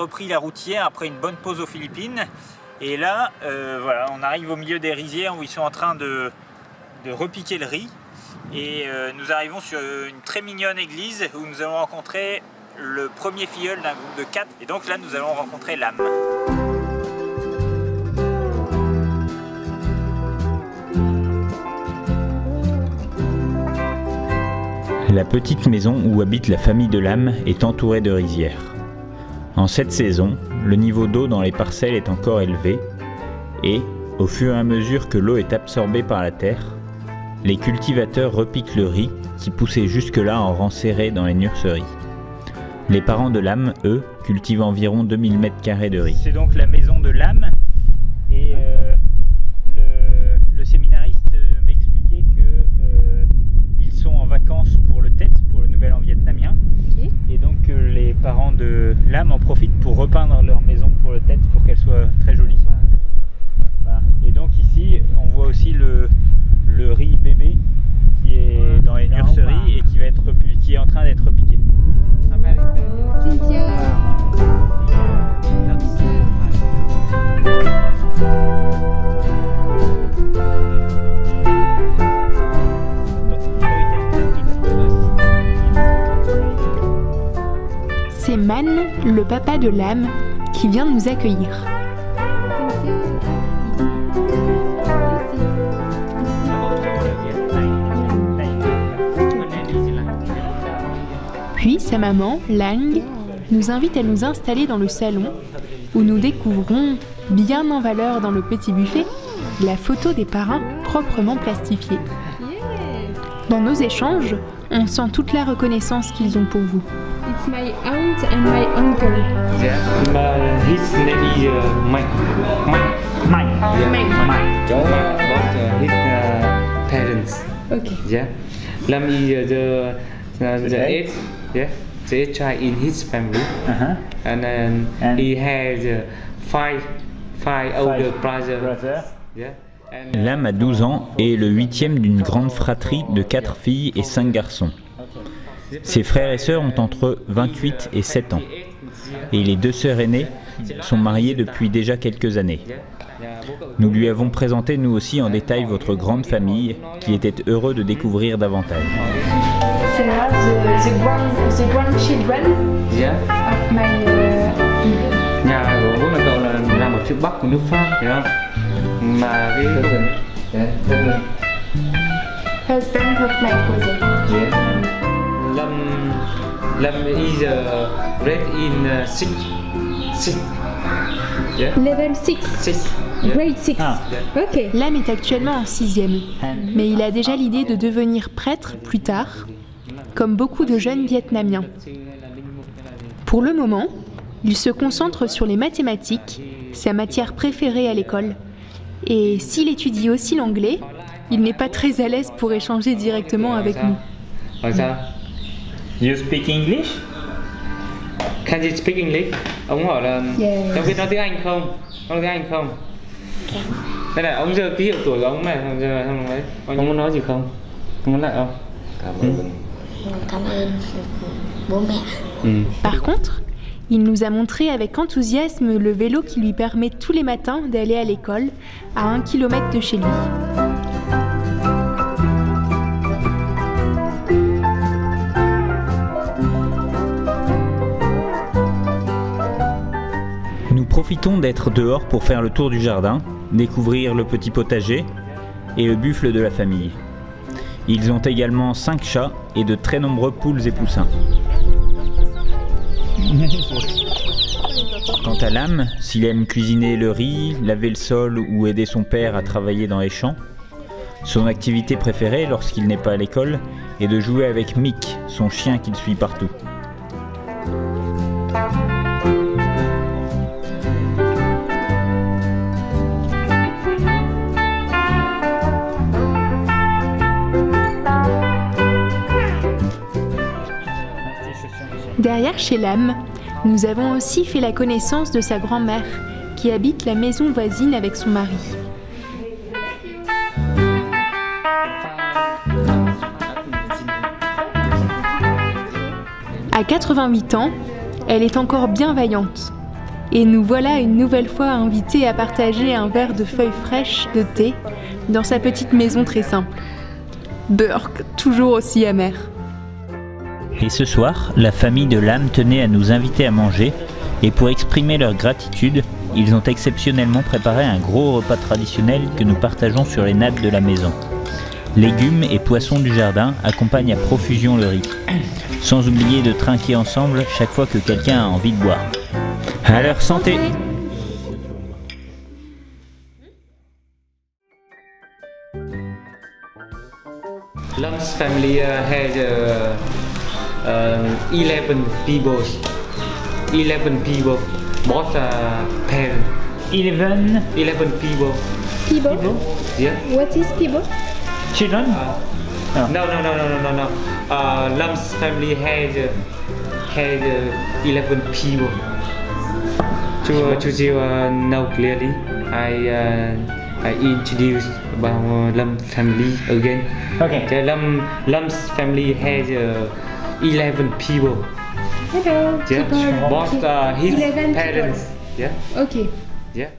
repris la route hier après une bonne pause aux Philippines. Et là, voilà, on arrive au milieu des rizières où ils sont en train de repiquer le riz. Et nous arrivons sur une très mignonne église où nous allons rencontrer le premier filleul d'un groupe de 4. Et donc là, nous allons rencontrer l'âme. La petite maison où habite la famille de l'âme est entourée de rizières. En cette saison, le niveau d'eau dans les parcelles est encore élevé et, au fur et à mesure que l'eau est absorbée par la terre, les cultivateurs repiquent le riz qui poussait jusque-là en rang serré dans les nurseries. Les parents de l'âme, eux, cultivent environ 2000 m² de riz. C'est donc la maison de l'âme et le séminariste m'expliquait qu'ils sont en vacances pour le Tet, pour le Nouvel An vietnamien. Okay. Et donc les parents de l'âme en profitent pour repeindre leur maison pour le Tet pour qu'elle soit très jolie. Voilà. Et donc ici on voit aussi le riz bébé qui est dans les nurseries et qui est en train d'être repiqué. Cynthia. C'est Man, le papa de l'âme, qui vient nous accueillir. Puis sa maman, Lang, nous invite à nous installer dans le salon où nous découvrons, bien en valeur dans le petit buffet, la photo des parrains proprement plastifiée. Dans nos échanges, on sent toute la reconnaissance qu'ils ont pour vous. It's my aunt and my uncle. Yeah, his name is Mike. His parents. Okay. Yeah, Lam is the eighth. Yeah, the eighth child in his family. And then he has five older brothers. Yeah. L'âme a 12 ans et est le 8e d'une grande fratrie de 4 filles et 5 garçons. Ses frères et sœurs ont entre 28 et 7 ans. Et les 2 sœurs aînées sont mariées depuis déjà quelques années. Nous lui avons présenté nous aussi en détail votre grande famille, qui était heureux de découvrir davantage. C'est là the grandchildren of my Nhà của bố mẹ cậu là nằm ở phía bắc của nước Pháp, hiểu không? Mà cái husband of my cousin. Lam is read in 6. Yeah. Level 6. 6. Grade 6. Ok. L'âme est actuellement en 6e, mais il a déjà l'idée de devenir prêtre plus tard, comme beaucoup de jeunes Vietnamiens. Pour le moment, il se concentre sur les mathématiques, sa matière préférée à l'école. Et s'il étudie aussi l'anglais, il n'est pas très à l'aise pour échanger directement avec nous. You speak English? Can you speak English? Ông hỏi là cháu biết nói tiếng Anh không? Nói tiếng Anh không? Đây này, ông giờ ký hiệu tuổi của ông này, giờ không đấy. Ông muốn nói gì không? Ông muốn lại không? Cảm ơn bố mẹ. Par contre, il nous a montré avec enthousiasme le vélo qui lui permet tous les matins d'aller à l'école, à 1 km de chez lui. Nous profitons d'être dehors pour faire le tour du jardin, découvrir le petit potager et le buffle de la famille. Ils ont également 5 chats et de très nombreux poules et poussins. Quant à l'âme, s'il aime cuisiner le riz, laver le sol ou aider son père à travailler dans les champs, son activité préférée lorsqu'il n'est pas à l'école est de jouer avec Mick, son chien qu'il suit partout. Derrière chez l'âme, nous avons aussi fait la connaissance de sa grand-mère, qui habite la maison voisine avec son mari. À 88 ans, elle est encore bien vaillante. Et nous voilà une nouvelle fois invités à partager un verre de feuilles fraîches de thé dans sa petite maison très simple. Burke, toujours aussi amer. Et ce soir, la famille de Lam tenait à nous inviter à manger, et pour exprimer leur gratitude, ils ont exceptionnellement préparé un gros repas traditionnel que nous partageons sur les nattes de la maison. Légumes et poissons du jardin accompagnent à profusion le riz, sans oublier de trinquer ensemble chaque fois que quelqu'un a envie de boire. À leur santé! Lam's family had 11 people. 11 people. Both parents. 11 people. People? Yeah. What is people? children? No. Lam's family had 11 people. To you know clearly, I introduce about Lam family again. Okay. The Lam's family has 11 people. Hello. Yeah. People. Both his 11 parents. people. Yeah. Okay. Yeah.